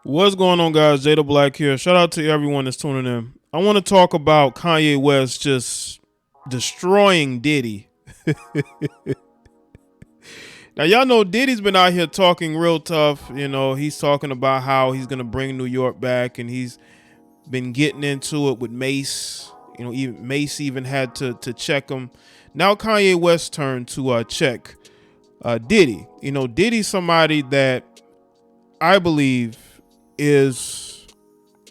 What's going on, guys? Jay the Black here. Shout out to everyone that's tuning in. I want to talk about Kanye West just destroying Diddy. Now, y'all know Diddy's been out here talking real tough. You know, he's talking about how he's going to bring New York back, and he's been getting into it with Mace. You know, even Mace even had to check him. Now Kanye West turned to check Diddy. You know, Diddy's somebody that I believe is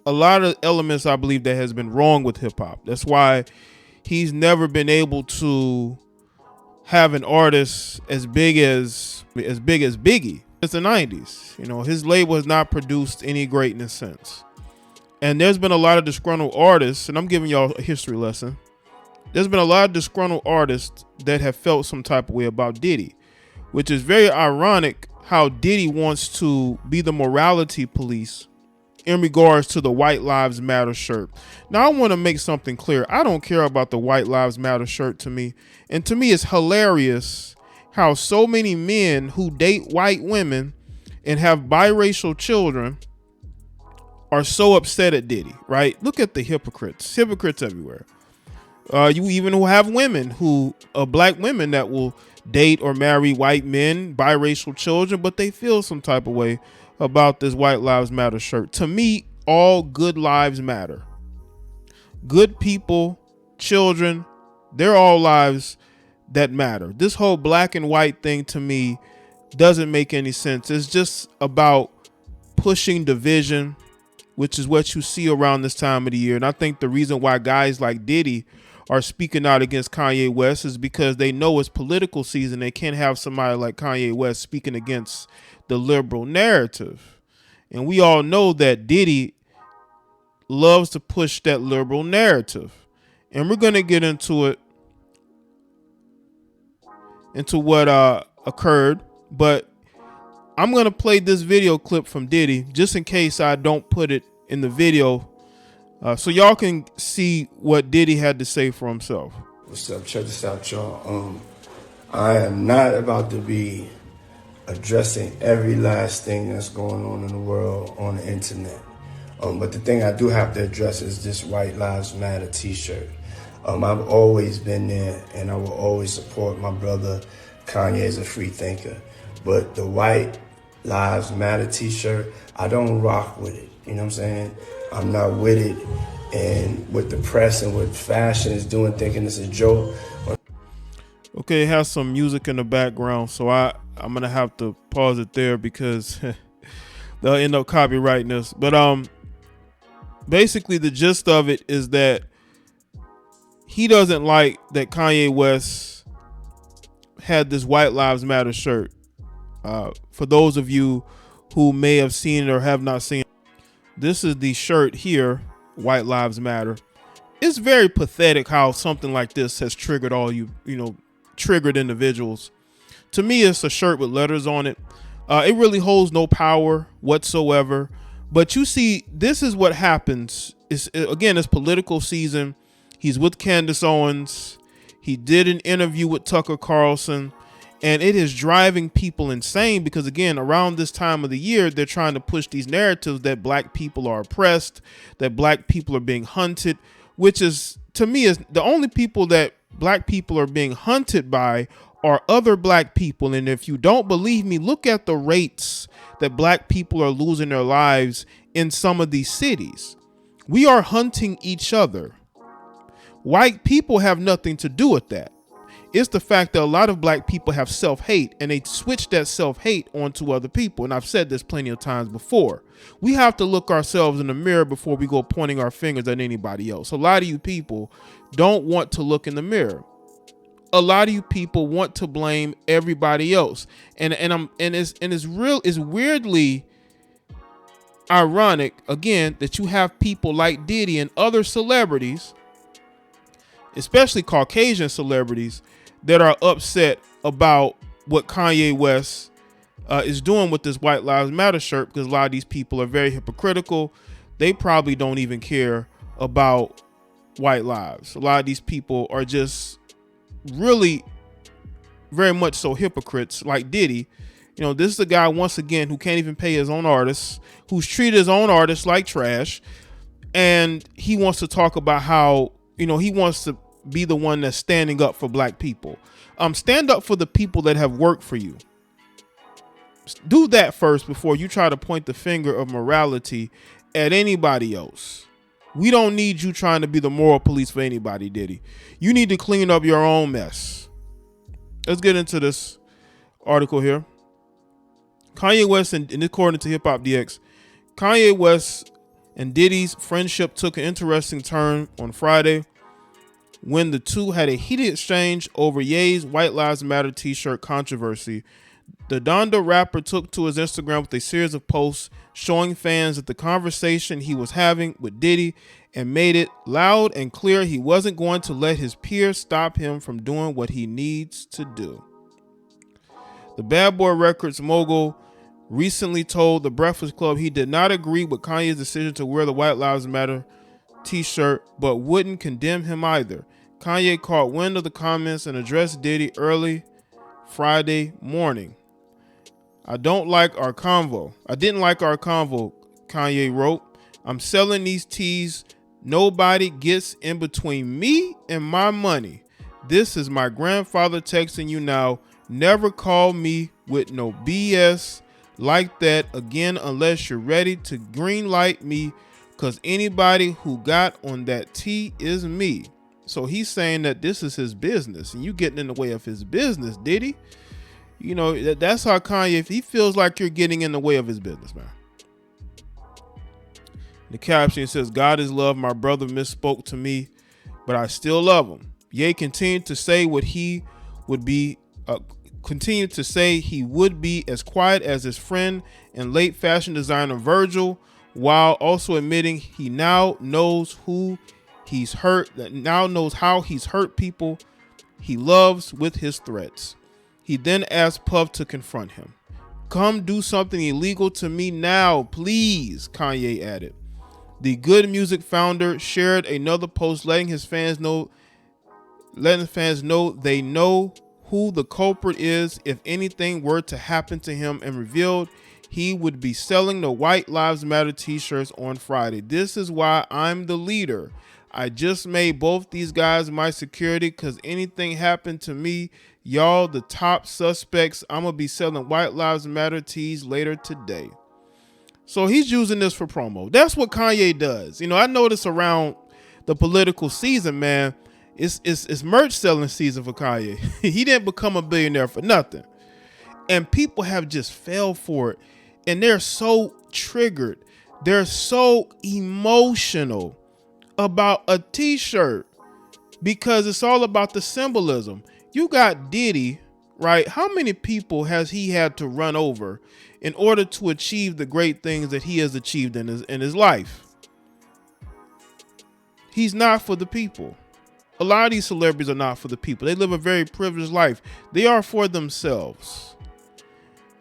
a lot of elements I believe that has been wrong with hip hop. That's why he's never been able to have an artist as big as Biggie. It's the 90s. You know, his label has not produced any greatness since. And there's been a lot of disgruntled artists, and I'm giving y'all a history lesson. There's been a lot of disgruntled artists that have felt some type of way about Diddy, which is very ironic how Diddy wants to be the morality police in regards to the White Lives Matter shirt. Now, I want to make something clear. I don't care about the White Lives Matter shirt to me. And to me, it's hilarious how so many men who date white women and have biracial children are so upset at Diddy, right? Look at the hypocrites everywhere. You even have women black women that will date or marry white men, biracial children, but they feel some type of way about this White Lives Matter shirt. To me, all good lives matter. Good people, children, they're all lives that matter. This whole black and white thing to me doesn't make any sense. It's just about pushing division, which is what you see around this time of the year. And I think the reason why guys like Diddy are speaking out against Kanye West is because they know it's political season. They can't have somebody like Kanye West speaking against the liberal narrative. And we all know that Diddy loves to push that liberal narrative. And we're going to get into what occurred. But I'm going to play this video clip from Diddy just in case I don't put it in the video, so y'all can see what Diddy had to say for himself. What's up? Check this out, y'all. I am not about to be addressing every last thing that's going on in the world on the internet. But the thing I do have to address is this White Lives Matter t-shirt. I've always been there, and I will always support my brother Kanye as a free thinker. But the White Lives Matter t-shirt, I don't rock with it. You know what I'm saying? I'm not with it. And with the press and what fashion is doing, thinking it's a joke. Okay, it has some music in the background, so I'm going to have to pause it there because they'll end up copyrighting us. But basically the gist of it is that he doesn't like that Kanye West had this White Lives Matter shirt. For those of you who may have seen it or have not seen it, this is the shirt here, White Lives Matter. It's very pathetic how something like this has triggered triggered individuals. To me, it's a shirt with letters on it. It really holds no power whatsoever. But you see, this is what happens. It's political season. He's with Candace Owens. He did an interview with Tucker Carlson. And it is driving people insane because, again, around this time of the year, they're trying to push these narratives that black people are oppressed, that black people are being hunted, which is, to me, is the only people that black people are being hunted by are other black people. And if you don't believe me, look at the rates that black people are losing their lives in some of these cities. We are hunting each other. White people have nothing to do with that. It's the fact that a lot of black people have self-hate and they switch that self-hate onto other people. And I've said this plenty of times before. We have to look ourselves in the mirror before we go pointing our fingers at anybody else. A lot of you people don't want to look in the mirror. A lot of you people want to blame everybody else. And it's weirdly ironic, again, that you have people like Diddy and other celebrities, especially Caucasian celebrities, that are upset about what Kanye West is doing with this White Lives Matter shirt, because a lot of these people are very hypocritical. They probably don't even care about white lives. A lot of these people are just really very much so hypocrites like Diddy, This is a guy, once again, who can't even pay his own artists, who's treated his own artists like trash. And he wants to talk about how, he wants to be the one that's standing up for black people. Stand up for the people that have worked for you. Do that first before you try to point the finger of morality at anybody else. We don't need you trying to be the moral police for anybody, Diddy. You need to clean up your own mess. Let's get into this article here. Kanye West, and according to Hip Hop DX, Kanye West and Diddy's friendship took an interesting turn on Friday when the two had a heated exchange over Ye's White Lives Matter t-shirt controversy. The Donda rapper took to his Instagram with a series of posts showing fans that the conversation he was having with Diddy, and made it loud and clear he wasn't going to let his peers stop him from doing what he needs to do. The Bad Boy Records mogul recently told The Breakfast Club he did not agree with Kanye's decision to wear the White Lives Matter t-shirt, but wouldn't condemn him either. Kanye caught wind of the comments and addressed Diddy early Friday morning. I didn't like our convo, Kanye wrote. I'm selling these tees. Nobody gets in between me and my money. This is my grandfather texting you now. Never call me with no BS like that again unless you're ready to green light me, because anybody who got on that tee is me. So he's saying that this is his business and you getting in the way of his business, Diddy. That's how Kanye, if he feels like you're getting in the way of his business, man. The caption says, God is love. My brother misspoke to me, but I still love him. Ye continued to say he would be as quiet as his friend and late fashion designer Virgil, while also admitting he now knows how he's hurt people he loves with his threats. He then asked Puff to confront him. Come do something illegal to me now, please, Kanye added. The Good Music founder shared another post letting fans know they know who the culprit is if anything were to happen to him, and revealed he would be selling the White Lives Matter t-shirts on Friday. This is why I'm the leader. I just made both these guys my security, because anything happened to me, y'all the top suspects. I'm going to be selling White Lives Matter tees later today. So he's using this for promo. That's what Kanye does. I notice around the political season, man, it's merch selling season for Kanye. He didn't become a billionaire for nothing. And people have just fell for it. And they're so triggered. They're so emotional about a t-shirt because it's all about the symbolism. You got Diddy, right? How many people has he had to run over in order to achieve the great things that he has achieved in his life? He's not for the people. A lot of these celebrities are not for the people. They live a very privileged life. They are for themselves.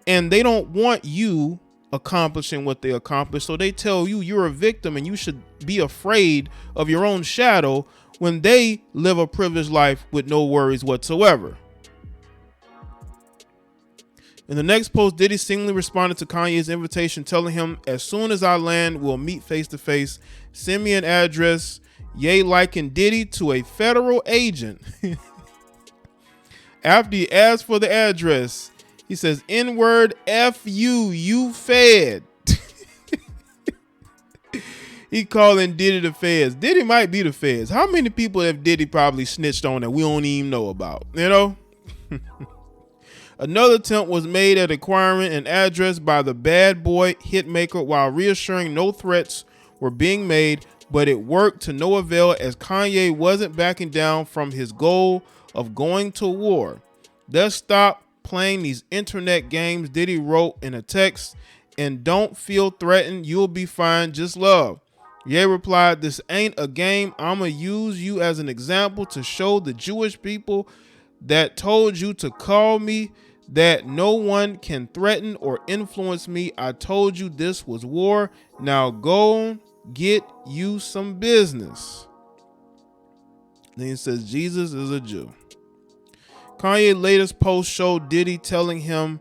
And they don't want you accomplishing what they accomplish. So they tell you you're a victim and you should be afraid of your own shadow when they live a privileged life with no worries whatsoever. In the next post, Diddy seemingly responded to Kanye's invitation, telling him, as soon as I land, we'll meet face to face. Send me an address. Ye likened Diddy to a federal agent. After he asked for the address, he says, N-word, F you, you fed. He calling Diddy the feds. Diddy might be the feds. How many people have Diddy probably snitched on that we don't even know about? Another attempt was made at acquiring an address by the Bad Boy hitmaker while reassuring no threats were being made, but it worked to no avail as Kanye wasn't backing down from his goal of going to war. Let's stop playing these internet games, Diddy wrote in a text, and don't feel threatened. You'll be fine. Just love. Ye replied, this ain't a game. I'ma use you as an example to show the Jewish people that told you to call me that no one can threaten or influence me. I told you this was war. Now go get you some business. Then he says, Jesus is a Jew. Kanye's latest post showed Diddy telling him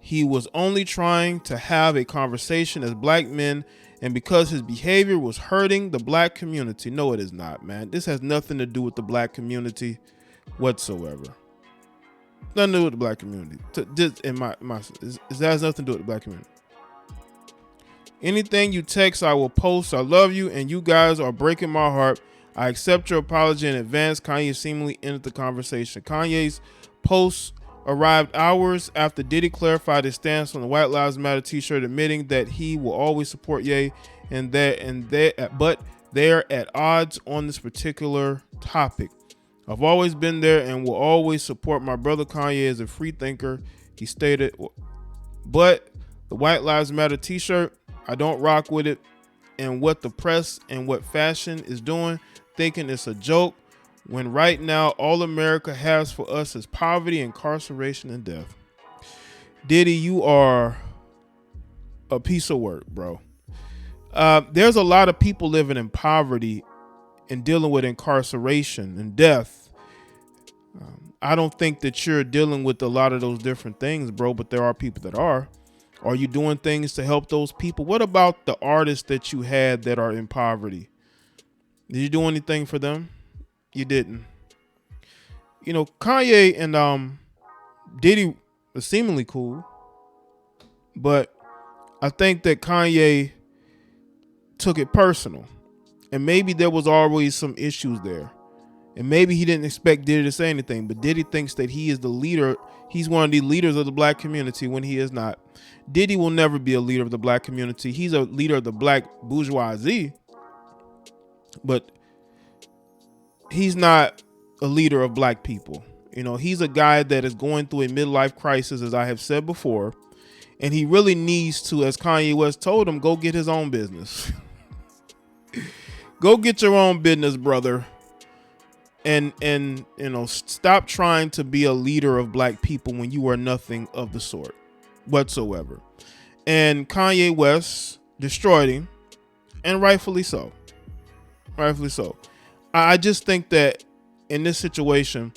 He was only trying to have a conversation as black men, and because his behavior was hurting the black community. No, it is not, man. This has nothing to do with the black community whatsoever. Nothing to do with the black community. Just in my it has nothing to do with the black community. Anything you text, I will post. I love you, and you guys are breaking my heart. I accept your apology in advance. Kanye seemingly ended the conversation. Kanye's post arrived hours after Diddy clarified his stance on the White Lives Matter t-shirt, admitting that he will always support Ye but they're at odds on this particular topic. I've always been there and will always support my brother Kanye as a free thinker, he stated. But the White Lives Matter t-shirt, I don't rock with it, and what the press and what fashion is doing, thinking it's a joke, when right now all America has for us is poverty, incarceration, and death. Diddy, you are a piece of work, bro. There's a lot of people living in poverty and dealing with incarceration and death. I don't think that you're dealing with a lot of those different things, bro, but there are people that are. Are you doing things to help those people? What about the artists that you had that are in poverty? Did you do anything for them? You didn't. You know, Kanye and Diddy are seemingly cool, but I think that Kanye took it personal, and maybe there was always some issues there, and maybe he didn't expect Diddy to say anything, but Diddy thinks that he is the leader. He's one of the leaders of the black community when he is not. Diddy will never be a leader of the black community. He's a leader of the black bourgeoisie, but he's not a leader of black people. You know, he's a guy that is going through a midlife crisis, as I have said before, and he really needs to, as Kanye West told him, go get his own business. Go get your own business, brother. And you know, stop trying to be a leader of black people when you are nothing of the sort whatsoever. And Kanye West destroyed him, and rightfully so. Rightfully so. I just think that in this situation,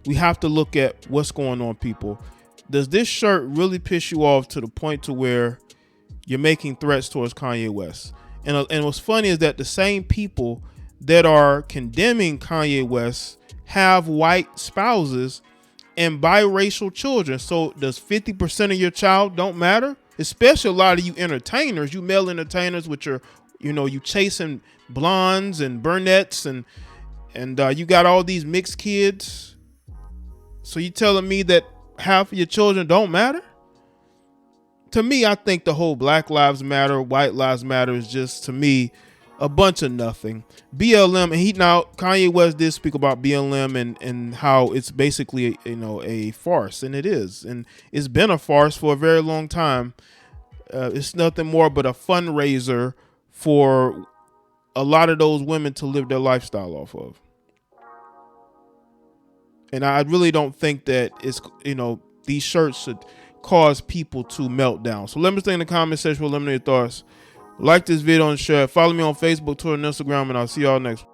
we have to look at what's going on, people. Does this shirt really piss you off to the point to where you're making threats towards Kanye West? And what's funny is that the same people that are condemning Kanye West have white spouses and biracial children. So does 50% of your child don't matter? Especially a lot of you entertainers, you male entertainers with your, you know, you chasing blondes and brunettes and you got all these mixed kids. So you telling me that half of your children don't matter? To me, I think the whole Black Lives Matter, White Lives Matter is just, to me, a bunch of nothing. BLM, and Kanye West did speak about BLM and how it's basically, you know, a farce, and it is, and it's been a farce for a very long time. It's nothing more but a fundraiser for a lot of those women to live their lifestyle off of. And I really don't think that it's, you know, these shirts should cause people to melt down. So let me stay in the comment section with eliminate thoughts. Like this video and share. Follow me on Facebook, Twitter, and Instagram, and I'll see y'all next one.